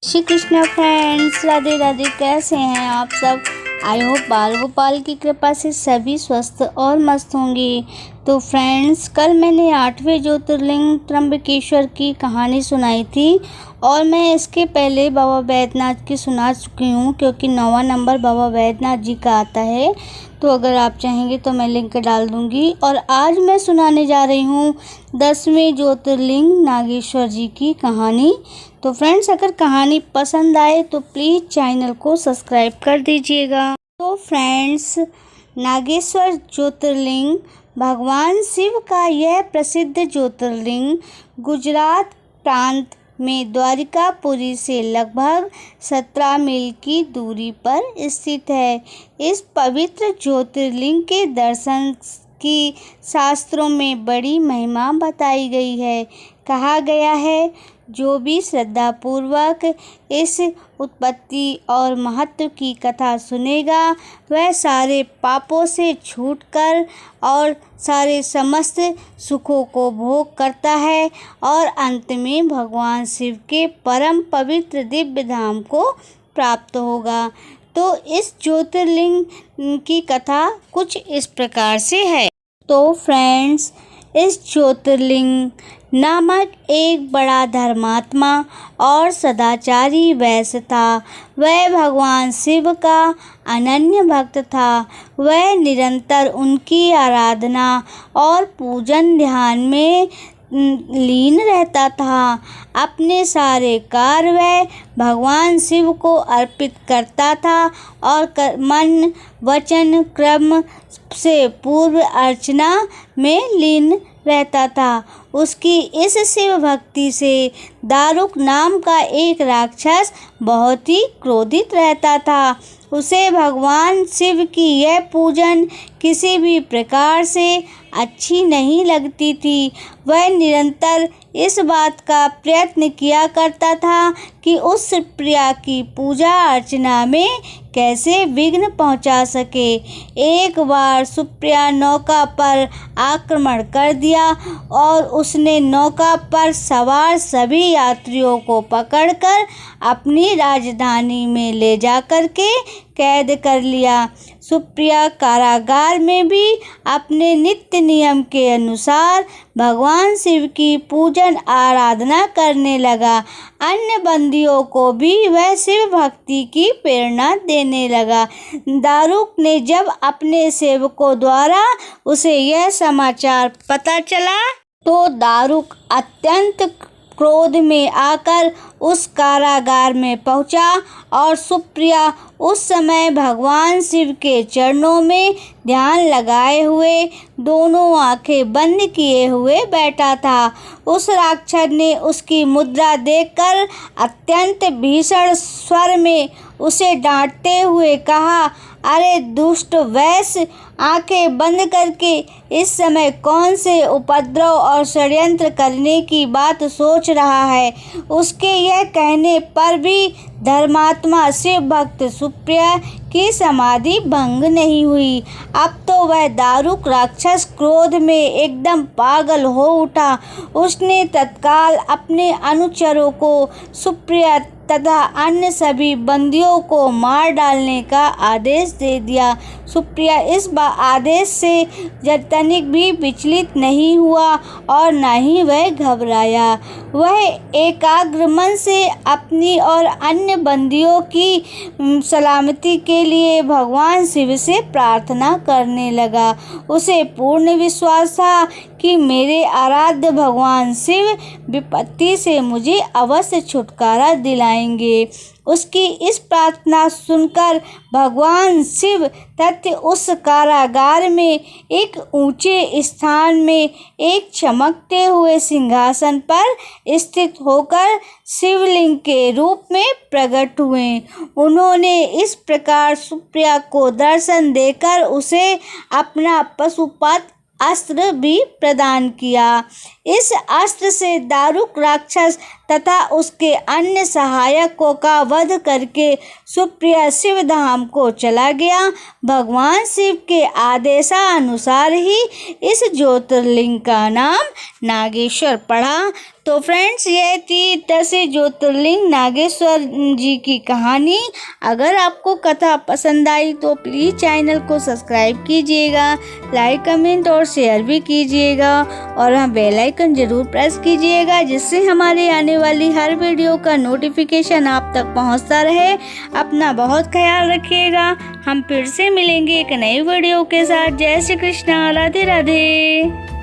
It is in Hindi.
श्री कृष्ण फ्रेंड्स, राधे राधे। कैसे हैं आप सब? आई होप बाल गोपाल की कृपा से सभी स्वस्थ और मस्त होंगे। तो फ्रेंड्स, कल मैंने 8वें ज्योतिर्लिंग त्र्यंबकेश्वर की कहानी सुनाई थी और मैं इसके पहले बाबा बैद्यनाथ की सुना चुकी हूँ, क्योंकि 9वां नंबर बाबा बैद्यनाथ जी का आता है। तो अगर आप चाहेंगे तो मैं लिंक डाल दूँगी। और आज मैं सुनाने जा रही हूँ 10वें ज्योतिर्लिंग नागेश्वर जी की कहानी। तो फ्रेंड्स, अगर कहानी पसंद आए तो प्लीज़ चैनल को सब्सक्राइब कर दीजिएगा। तो फ्रेंड्स, नागेश्वर ज्योतिर्लिंग भगवान शिव का यह प्रसिद्ध ज्योतिर्लिंग गुजरात प्रांत में द्वारिकापुरी से लगभग 17 मील की दूरी पर स्थित है। इस पवित्र ज्योतिर्लिंग के दर्शन की शास्त्रों में बड़ी महिमा बताई गई है। कहा गया है, जो भी श्रद्धापूर्वक इस उत्पत्ति और महत्व की कथा सुनेगा, वह सारे पापों से छूटकर और सारे समस्त सुखों को भोग करता है और अंत में भगवान शिव के परम पवित्र दिव्य धाम को प्राप्त होगा। तो इस ज्योतिर्लिंग की कथा कुछ इस प्रकार से है। तो फ्रेंड्स, इस ज्योतिर्लिंग नामक एक बड़ा धर्मात्मा और सदाचारी वैश्य था। वह भगवान शिव का अनन्य भक्त था। वह निरंतर उनकी आराधना और पूजन ध्यान में लीन रहता था। अपने सारे कार्य वह भगवान शिव को अर्पित करता था और मन वचन क्रम से पूर्व अर्चना में लीन रहता था। उसकी इस शिव भक्ति से दारुक नाम का एक राक्षस बहुत ही क्रोधित रहता था। उसे भगवान शिव की यह पूजन किसी भी प्रकार से अच्छी नहीं लगती थी। वह निरंतर इस बात का प्रयत्न किया करता था कि उस प्रिया की पूजा अर्चना में कैसे विघ्न पहुंचा सके। एक बार सुप्रिया नौका पर आक्रमण कर दिया और उसने नौका पर सवार सभी यात्रियों को पकड़कर अपनी राजधानी में ले जाकर के कैद कर लिया। सुप्रिया कारागार में भी अपने नित्य नियम के अनुसार भगवान शिव की पूजन आराधना करने लगा। अन्य बंदियों को भी वह शिव भक्ति की प्रेरणा देने लगा। दारुक ने जब अपने सेवकों द्वारा उसे यह समाचार पता चला तो दारुक अत्यंत क्रोध में आकर उस कारागार में पहुंचा और सुप्रिया उस समय भगवान शिव के चरणों में ध्यान लगाए हुए दोनों आंखें बंद किए हुए बैठा था। उस राक्षस ने उसकी मुद्रा देखकर अत्यंत भीषण स्वर में उसे डांटते हुए कहा, अरे दुष्ट वैश्य, आंखें बंद करके इस समय कौन से उपद्रव और षड्यंत्र करने की बात सोच रहा है। उसके यह कहने पर भी धर्मात्मा शिव भक्त सुप्रिया की समाधि भंग नहीं हुई। अब तो वह दारुक राक्षस क्रोध में एकदम पागल हो उठा। उसने तत्काल अपने अनुचरों को सुप्रिया तथा अन्य सभी बंदियों को मार डालने का आदेश दे दिया। सुप्रिया इस आदेश से तनिक भी विचलित नहीं हुआ और न ही वह घबराया। वह एकाग्र मन से अपनी और अन्य बंदियों की सलामती के लिए भगवान शिव से प्रार्थना करने लगा। उसे पूर्ण विश्वास था कि मेरे आराध्य भगवान शिव विपत्ति से मुझे अवश्य छुटकारा दिलाएंगे। उसकी इस प्रार्थना सुनकर भगवान शिव तथ्य उस कारागार में एक ऊंचे स्थान में एक चमकते हुए सिंहासन पर स्थित होकर शिवलिंग के रूप में प्रकट हुए। उन्होंने इस प्रकार सुप्रिया को दर्शन देकर उसे अपना पशुपत अस्त्र भी प्रदान किया। इस अस्त्र से दारुक राक्षस तथा उसके अन्य सहायकों का वध करके सुप्रिया शिवधाम को चला गया। भगवान शिव के आदेशानुसार ही इस ज्योतिर्लिंग का नाम नागेश्वर पड़ा। तो फ्रेंड्स, ये थी 10 ज्योतिर्लिंग नागेश्वर जी की कहानी। अगर आपको कथा पसंद आई तो प्लीज़ चैनल को सब्सक्राइब कीजिएगा, लाइक कमेंट और शेयर भी कीजिएगा और हाँ, बेल आइकन ज़रूर प्रेस कीजिएगा, जिससे हमारे आने वाली हर वीडियो का नोटिफिकेशन आप तक पहुंचता रहे। अपना बहुत ख्याल रखिएगा। हम फिर से मिलेंगे एक नई वीडियो के साथ। जय श्री कृष्णा, राधे राधे।